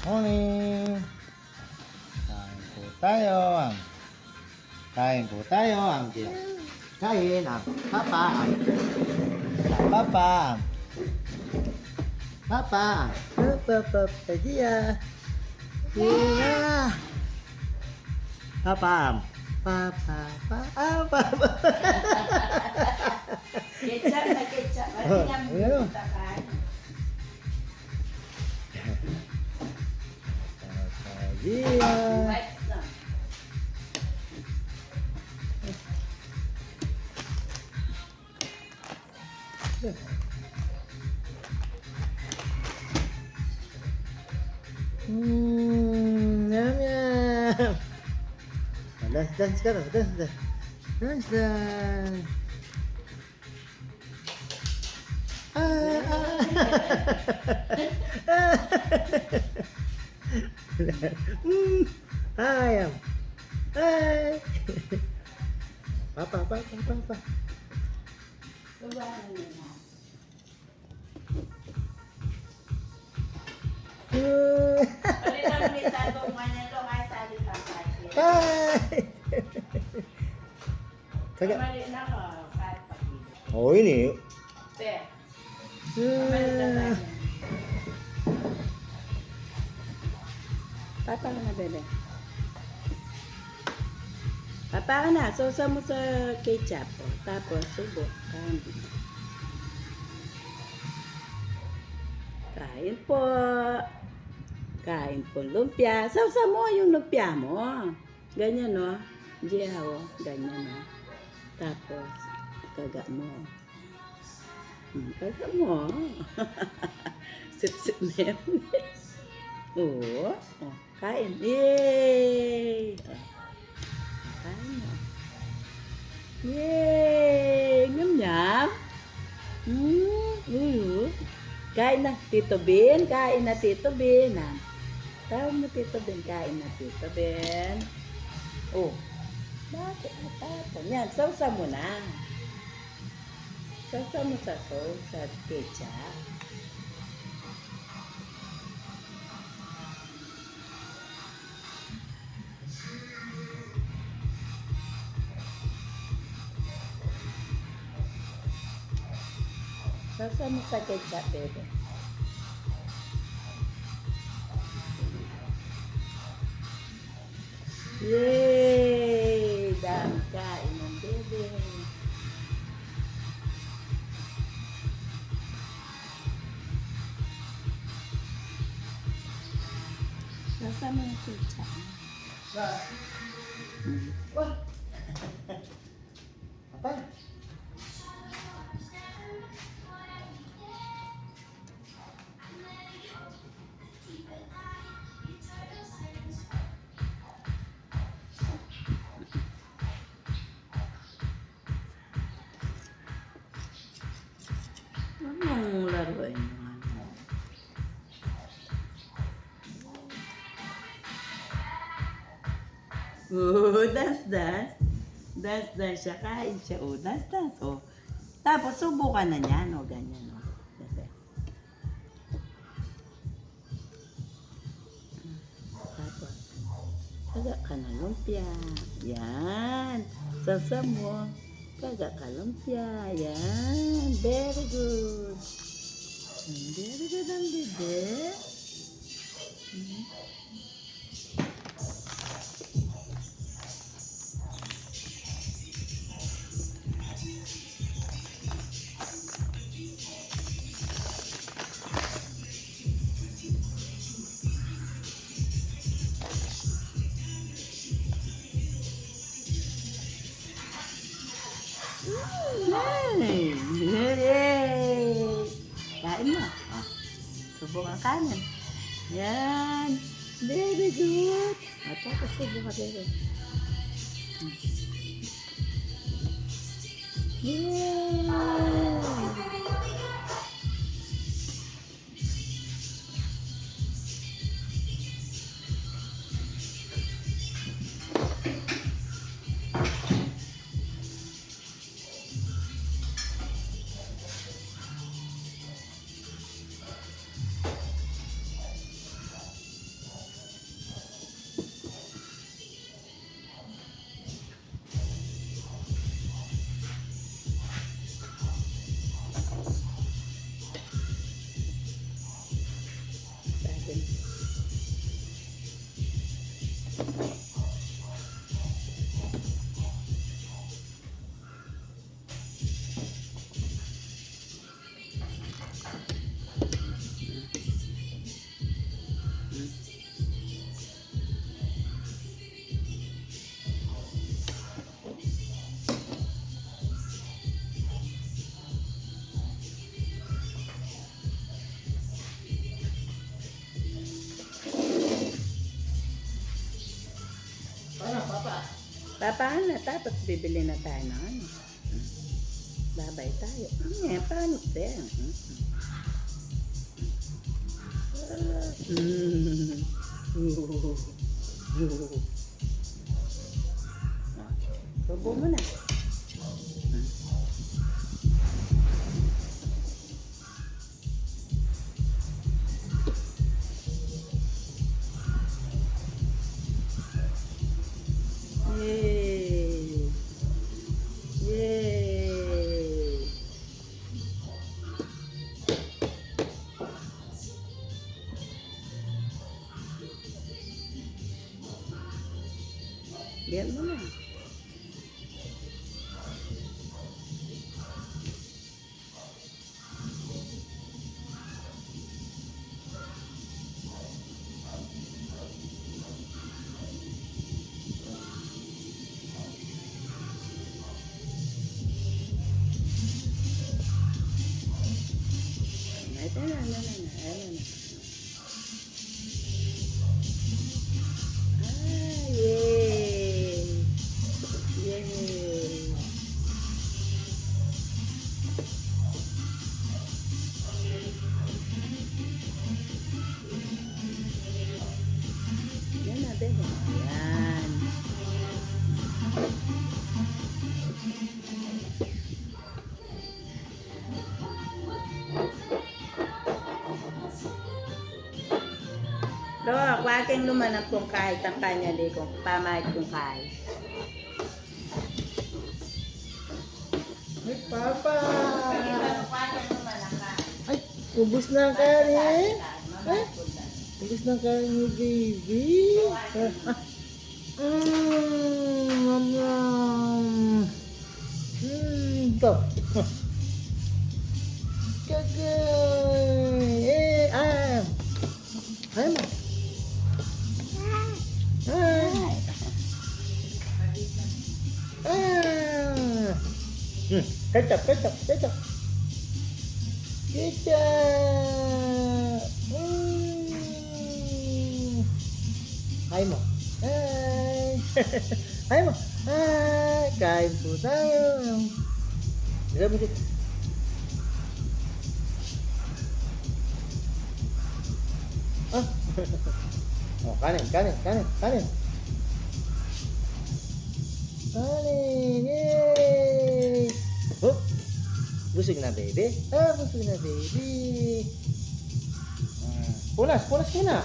morning. Kain po tayo. Kain po tayo. Kain ang papa. Papa. Papa. Papa. Dia. Dia. Papa. Papa. Papa. Kecap na kecap. Ayan o. Dia. Yum yum. Dance sekarang, dance. Ayam. Hai. Papa. Hai. Kagak. Oh ini. Papa ka na, bebe. Papa ka na. Sausaw mo sa ketchup. Tapos, subo. Kain po. Kain po lumpia. Sausaw mo yung lumpia mo. Ganyan, no? Jihaw. Ganyan, no? Tapos, kaga mo. Kaga mo. Sip-sip na yan. Oo. Kain. Yay! Kain mo. Yay! Nyam-nyam. Kain na, Tito Ben. Kain na, Tito Ben. Tawag mo, Tito Ben. Kain na, Tito Ben. Oh. Bakit natapon? Yan, sausa mo na. Sausa mo sa ketchup. Sausa mo sa ketchup, bebe. Yay! Dami kain ng bebe. Sausa mo yung ketchup. Wah. Apa? Anong laruin mo? Dance. Dance siya. Kain siya. Dance. Tapos, subukan na niya. Ganyan. Tapos, kaga ka na lumpia. Yan. Sausa mo. Kaga ka lumpia. Yan. Very good. Very good ang bebe. Nice! Yay! Kain mo. Subukan kanin. Yan. Very good. Tapos subukan bebe. Yay! natin. Paano, Papa? Papahan na, tapos bibili na tayo ng ano. Babay tayo. Paano din? Subo mo na. Yay! Yay! Diyan mo na. Ito na. Yay! Yay! Yan na, bebe. Yan. Lo, kwaking lumanap kung kahit ang kanya di kung pamahit kung kahit. Ay, Papa! Kwaking lumanap ka. Ay, ubus na ang kanin. Ay, ubus na ang kanin ni baby. Mamam. Ito. Kagay. Ay mo. Ketchup. Ketchup. Ay mo. Ay mo. Kain po tayo. Diba mo dito? Oh, kanin. Yay! Oh, busog na, baby. Busog na, baby. Punas muna.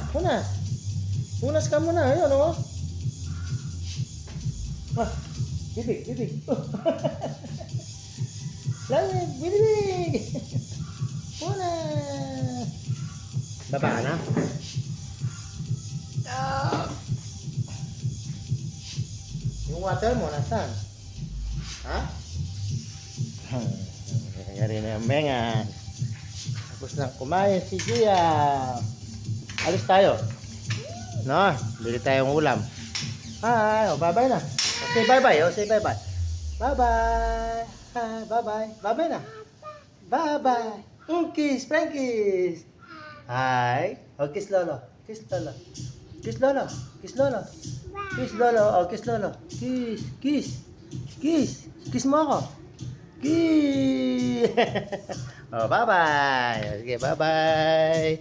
Punas ka muna. Ayun, oh. Bibig. Langit, bibig. Punas. Baba ka na. Yung water mo, nasaan? Ha? Nangyari na yung mengan. Tapos na kumain si Gia. Alis tayo. No, bili tayong ulam. Hi, bye-bye na. Say bye-bye, say bye-bye. Bye-bye. Bye-bye. Bye-bye na. Bye-bye. Kiss, Frankies. Hi. Kiss Lolo. Kiss Lolo. Kiss Lolo. Kiss Lolo. Kiss Lolo. Kiss Lolo. Kiss. Kiss mo ako. Kiss. Bye-bye. Sige, bye-bye.